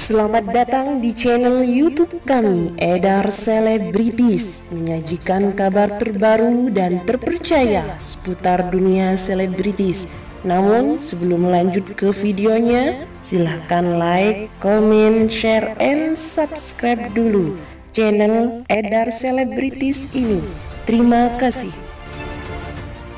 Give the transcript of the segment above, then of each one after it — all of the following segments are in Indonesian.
Selamat datang di channel YouTube kami, Edar Selebritis, menyajikan kabar terbaru dan terpercaya seputar dunia selebritis. Namun sebelum lanjut ke videonya, silahkan like, comment, share, and subscribe dulu channel Edar Selebritis ini. Terima kasih.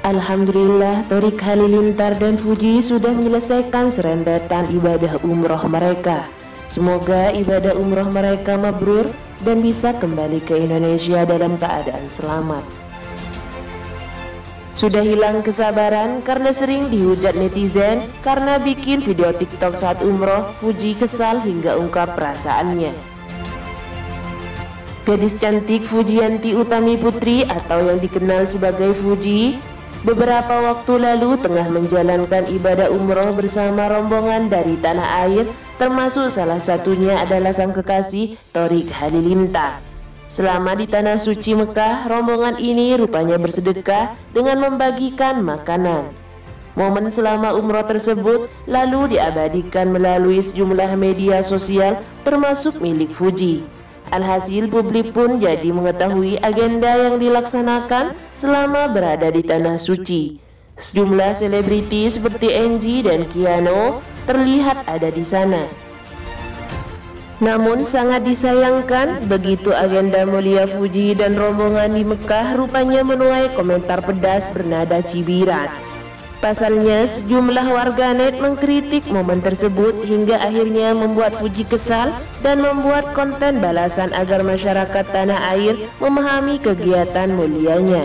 Alhamdulillah, Thorik Halilintar dan Fuji sudah menyelesaikan serentetan ibadah umroh mereka. Semoga ibadah umroh mereka mabrur dan bisa kembali ke Indonesia dalam keadaan selamat. Sudah hilang kesabaran karena sering dihujat netizen karena bikin video TikTok saat umroh. Fuji kesal hingga ungkap perasaannya. Gadis cantik Fujianti Utami Putri atau yang dikenal sebagai Fuji beberapa waktu lalu tengah menjalankan ibadah umroh bersama rombongan dari tanah air, termasuk salah satunya adalah sang kekasih Thorik Halilintar. Selama di tanah suci Mekah, rombongan ini rupanya bersedekah dengan membagikan makanan. Momen selama umroh tersebut lalu diabadikan melalui sejumlah media sosial termasuk milik Fuji. Alhasil publik pun jadi mengetahui agenda yang dilaksanakan selama berada di tanah suci. Sejumlah selebriti seperti Angie dan Kiano terlihat ada di sana. Namun sangat disayangkan, begitu agenda mulia Fuji dan rombongan di Mekah rupanya menuai komentar pedas bernada cibiran. Pasalnya, sejumlah warganet mengkritik momen tersebut hingga akhirnya membuat Fuji kesal dan membuat konten balasan agar masyarakat tanah air memahami kegiatan mulianya.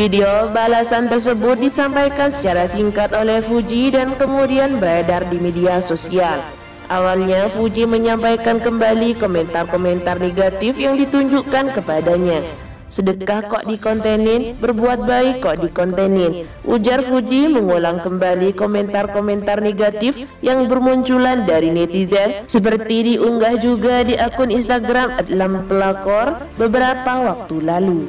Video balasan tersebut disampaikan secara singkat oleh Fuji dan kemudian beredar di media sosial. Awalnya Fuji menyampaikan kembali komentar-komentar negatif yang ditunjukkan kepadanya. Sedekah kok dikontenin, berbuat baik kok dikontenin, ujar Fuji mengulang kembali komentar-komentar negatif yang bermunculan dari netizen seperti diunggah juga di akun Instagram @lampelakor beberapa waktu lalu.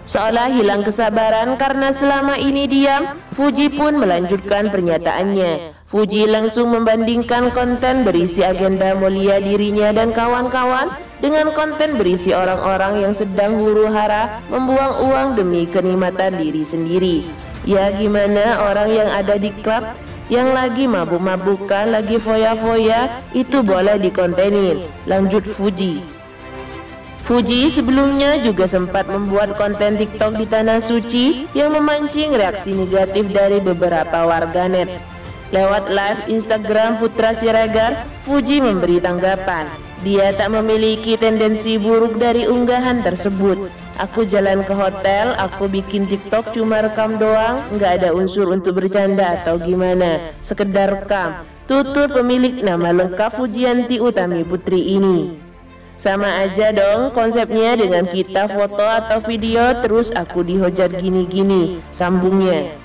Seolah hilang kesabaran karena selama ini diam, Fuji pun melanjutkan pernyataannya. Fuji langsung membandingkan konten berisi agenda mulia dirinya dan kawan-kawan dengan konten berisi orang-orang yang sedang huru-hara membuang uang demi kenikmatan diri sendiri. Ya gimana orang yang ada di klub yang lagi mabuk-mabukan, lagi foya-foya, itu boleh dikontenin, lanjut Fuji. Fuji sebelumnya juga sempat membuat konten TikTok di tanah suci yang memancing reaksi negatif dari beberapa warganet. Lewat live Instagram Putra Siregar, Fuji memberi tanggapan. Dia tak memiliki tendensi buruk dari unggahan tersebut. Aku jalan ke hotel, aku bikin TikTok cuma rekam doang, nggak ada unsur untuk bercanda atau gimana, sekedar rekam. Tutur pemilik nama lengkap Fujianti Utami Putri ini. Sama aja dong konsepnya dengan kita foto atau video terus aku dihujat gini-gini, sambungnya.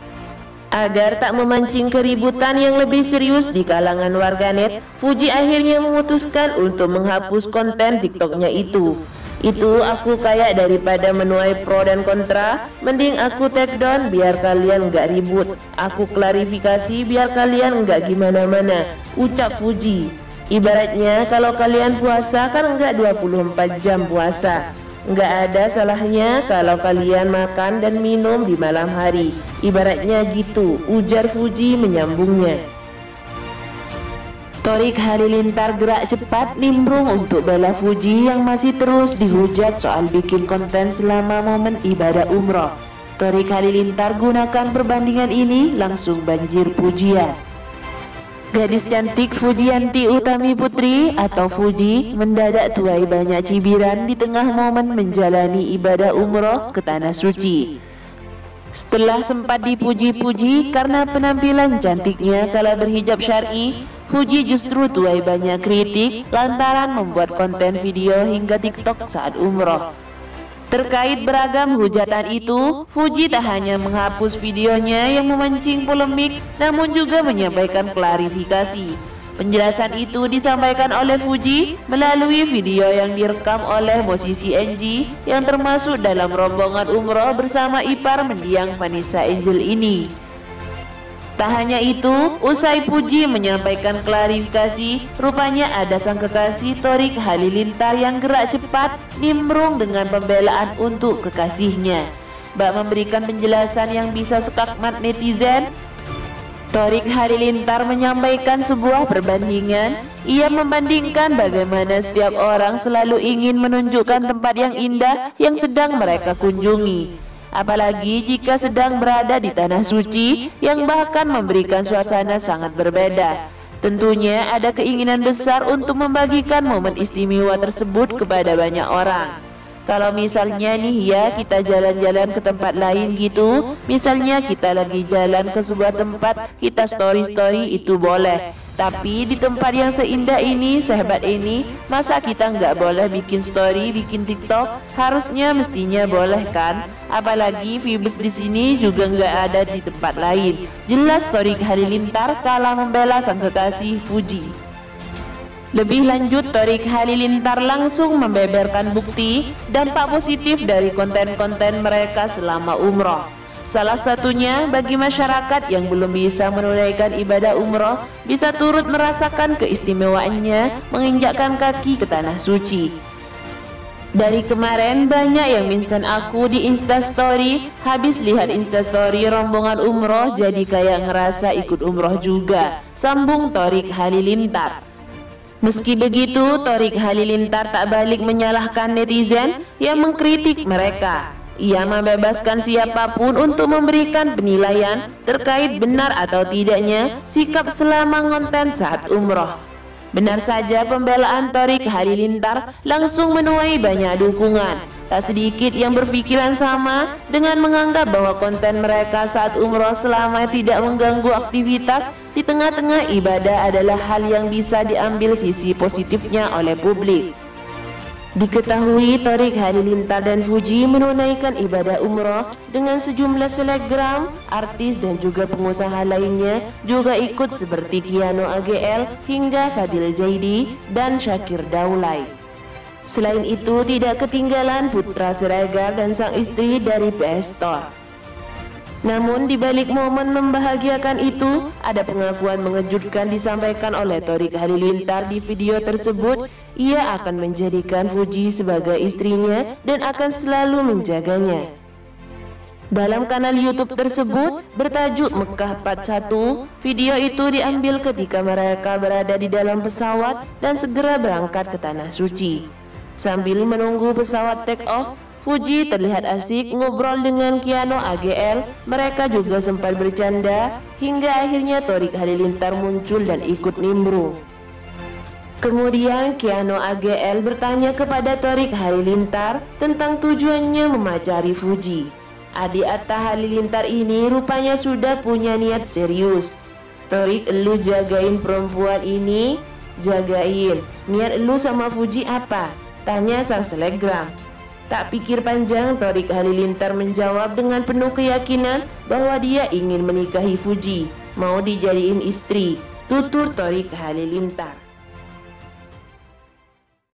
Agar tak memancing keributan yang lebih serius di kalangan warganet, Fuji akhirnya memutuskan untuk menghapus konten TikToknya itu. Itu aku kayak daripada menuai pro dan kontra, mending aku take down biar kalian nggak ribut. Aku klarifikasi biar kalian nggak gimana-mana, ucap Fuji. Ibaratnya kalau kalian puasa kan nggak 24 jam puasa. Nggak ada salahnya kalau kalian makan dan minum di malam hari. Ibaratnya gitu, ujar Fuji menyambungnya. Thorik Halilintar gerak cepat nimbrung untuk bela Fuji yang masih terus dihujat soal bikin konten selama momen ibadah umroh. Thorik Halilintar gunakan perbandingan ini langsung banjir pujian. Gadis cantik Fujianti Utami Putri atau Fuji mendadak tuai banyak cibiran di tengah momen menjalani ibadah umroh ke tanah suci. Setelah sempat dipuji-puji karena penampilan cantiknya kala berhijab syar'i, Fuji justru tuai banyak kritik lantaran membuat konten video hingga TikTok saat umroh. Terkait beragam hujatan itu, Fuji tak hanya menghapus videonya yang memancing polemik, namun juga menyampaikan klarifikasi. Penjelasan itu disampaikan oleh Fuji melalui video yang direkam oleh musisi Angie yang termasuk dalam rombongan umroh bersama ipar mendiang Vanessa Angel ini. Tak hanya itu, usai Fuji menyampaikan klarifikasi, rupanya ada sang kekasih Thorik Halilintar yang gerak cepat nimbrung dengan pembelaan untuk kekasihnya. Bak memberikan penjelasan yang bisa sekakmat netizen, Thorik Halilintar menyampaikan sebuah perbandingan. Ia membandingkan bagaimana setiap orang selalu ingin menunjukkan tempat yang indah yang sedang mereka kunjungi. Apalagi jika sedang berada di tanah suci yang bahkan memberikan suasana sangat berbeda. Tentunya ada keinginan besar untuk membagikan momen istimewa tersebut kepada banyak orang. Kalau misalnya nih ya kita jalan-jalan ke tempat lain gitu, misalnya kita lagi jalan ke sebuah tempat, kita story-story itu boleh. Tapi di tempat yang seindah ini, sehebat ini, masa kita nggak boleh bikin story, bikin TikTok? Harusnya mestinya boleh kan? Apalagi Phoebus di sini juga nggak ada di tempat lain. Jelas Thorik Halilintar kalah membela sang kekasih Fuji. Lebih lanjut, Thorik Halilintar langsung membeberkan bukti dampak positif dari konten-konten mereka selama umroh. Salah satunya bagi masyarakat yang belum bisa menunaikan ibadah umroh bisa turut merasakan keistimewaannya menginjakkan kaki ke tanah suci. Dari kemarin banyak yang mention aku di Instastory, habis lihat Instastory rombongan umroh jadi kayak ngerasa ikut umroh juga, sambung Thorik Halilintar. Meski begitu, Thorik Halilintar tak balik menyalahkan netizen yang mengkritik mereka. Ia membebaskan siapapun untuk memberikan penilaian terkait benar atau tidaknya sikap selama konten saat umroh. Benar saja pembelaan Thorik Halilintar langsung menuai banyak dukungan. Tak sedikit yang berpikiran sama dengan menganggap bahwa konten mereka saat umroh selama tidak mengganggu aktivitas di tengah-tengah ibadah adalah hal yang bisa diambil sisi positifnya oleh publik. Diketahui Thorik Halilintar dan Fuji menunaikan ibadah umroh dengan sejumlah selebgram, artis dan juga pengusaha lainnya juga ikut seperti Kiano AGL hingga Fadil Jaidi dan Syakir Daulay. Selain itu tidak ketinggalan Putra Siregar dan sang istri dari PS Store. Namun di balik momen membahagiakan itu, ada pengakuan mengejutkan disampaikan oleh Thorik Halilintar di video tersebut. Ia akan menjadikan Fuji sebagai istrinya dan akan selalu menjaganya. Dalam kanal YouTube tersebut bertajuk Mekah Part 1, video itu diambil ketika mereka berada di dalam pesawat dan segera berangkat ke tanah suci. Sambil menunggu pesawat take off, Fuji terlihat asik ngobrol dengan Kiano AGL. Mereka juga sempat bercanda hingga akhirnya Thorik Halilintar muncul dan ikut nimbrung. Kemudian Kiano AGL bertanya kepada Thorik Halilintar tentang tujuannya memacari Fuji. Adik Atta Halilintar ini rupanya sudah punya niat serius. Thorik, elu jagain perempuan ini? Jagain. Niat elu sama Fuji apa? Tanya sang selebgram. Tak pikir panjang, Thorik Halilintar menjawab dengan penuh keyakinan bahwa dia ingin menikahi Fuji, mau dijadiin istri, tutur Thorik Halilintar.